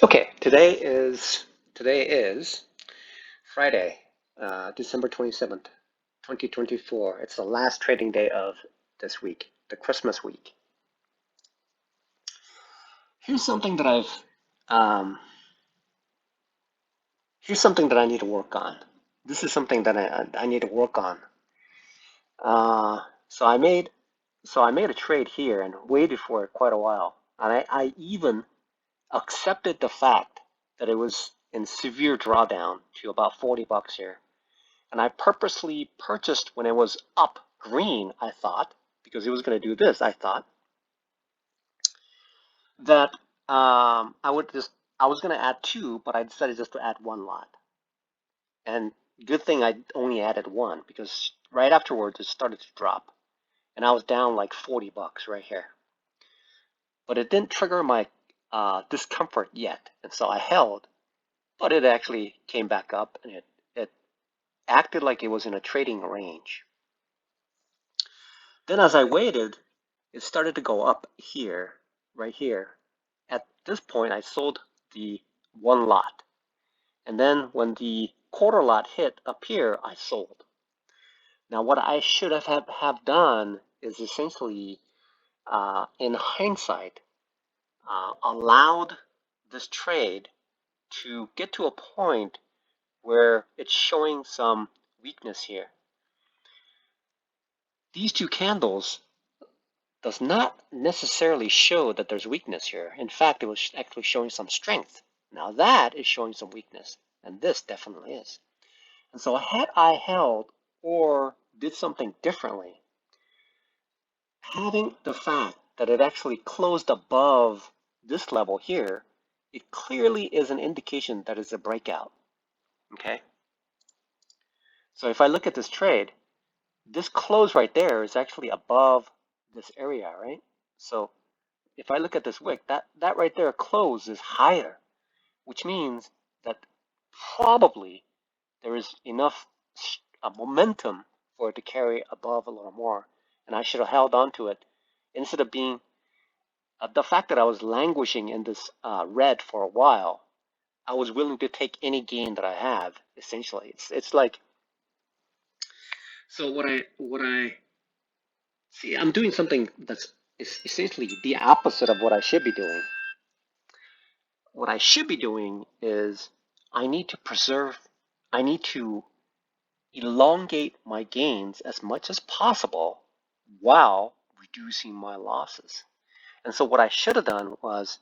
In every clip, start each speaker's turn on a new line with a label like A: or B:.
A: Okay, today is Friday, December 27th, 2024. It's the last trading day of this week, the Christmas week. Here's something that um, here's something that I need to work on. This is something that I need to work on. Uh, so I made so I made a trade here and waited for it quite a while, and I even accepted the fact that it was in severe drawdown to about 40 bucks here. And I purposely purchased when it was up green, I thought, because it was going to do this, I thought that I was going to add two, but I decided just to add one lot. And good thing I only added one because right afterwards it started to drop and I was down like 40 bucks right here. But it didn't trigger my discomfort yet. And so I held, but it actually came back up and it acted like it was in a trading range. Then as I waited, it started to go up here, right here. At this point, I sold the one lot. And then when the quarter lot hit up here, I sold. Now, what I should have done is essentially, in hindsight, allowed this trade to get to a point where it's showing some weakness here. These two candles does not necessarily show that there's weakness here. In fact, it was actually showing some strength. Now that is showing some weakness, and this definitely is. And so had I held or did something differently, having the fact that it actually closed above this level here, it clearly is an indication that it's a breakout, okay? So if I look at this trade, this close right there is actually above this area, right? So if I look at this wick, that right there close is higher, which means that probably there is enough momentum for it to carry above a little more, and I should have held on to it instead of being the fact that I was languishing in this red for a while. I was willing to take any gain that I have. Essentially, it's like so. What I see, I'm doing something that's essentially the opposite of what I should be doing. What I should be doing is I need to preserve, I need to elongate my gains as much as possible while reducing my losses. And so what I should have done was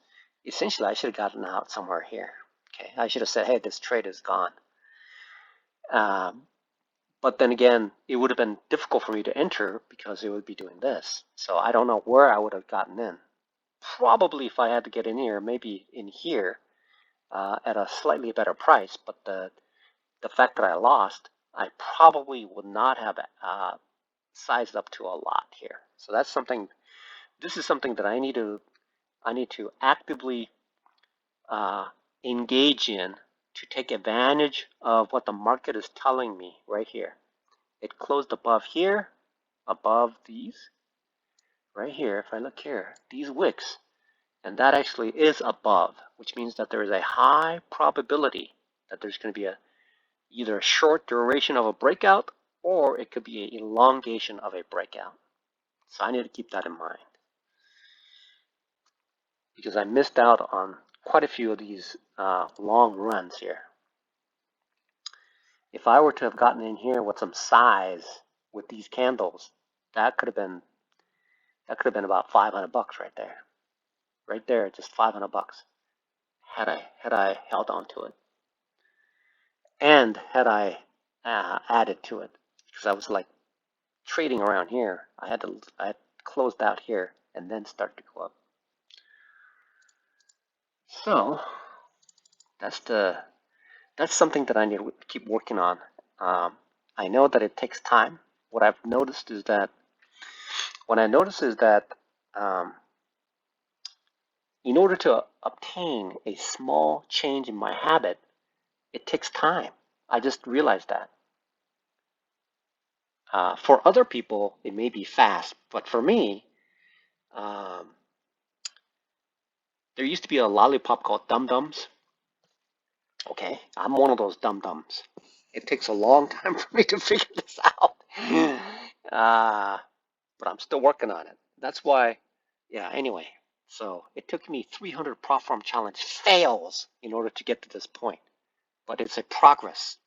A: essentially I should have gotten out somewhere here. Okay, I should have said, hey, this trade is gone. But then again, it would have been difficult for me to enter because it would be doing this. So I don't know where I would have gotten in. Probably if I had to get in here, maybe in here at a slightly better price. But the fact that I lost, I probably would not have sized up to a lot here. So that's something. This is something that I need to actively engage in to take advantage of what the market is telling me right here. It closed above here, above these, right here. If I look here, these wicks, and that actually is above, which means that there is a high probability that there's going to be either a short duration of a breakout or it could be an elongation of a breakout. So I need to keep that in mind because I missed out on quite a few of these long runs here. If I were to have gotten in here with some size with these candles, that could have been about 500 bucks right there. Right there, just 500 bucks had I held on to it. And had I added to it, because I was like trading around here. I had closed out here and then start to go up. So that's something that I need to keep working on. I know that it takes time. What I've noticed is that um, in order to obtain a small change in my habit, it takes time. I just realized that. For other people, it may be fast, but for me, um, There used to be a lollipop called Dum Dums. Okay, I'm one of those Dum Dums. It takes a long time for me to figure this out. But I'm still working on it. That's why, yeah, anyway. So it took me 300 prop farm challenge fails in order to get to this point. But it's a progress.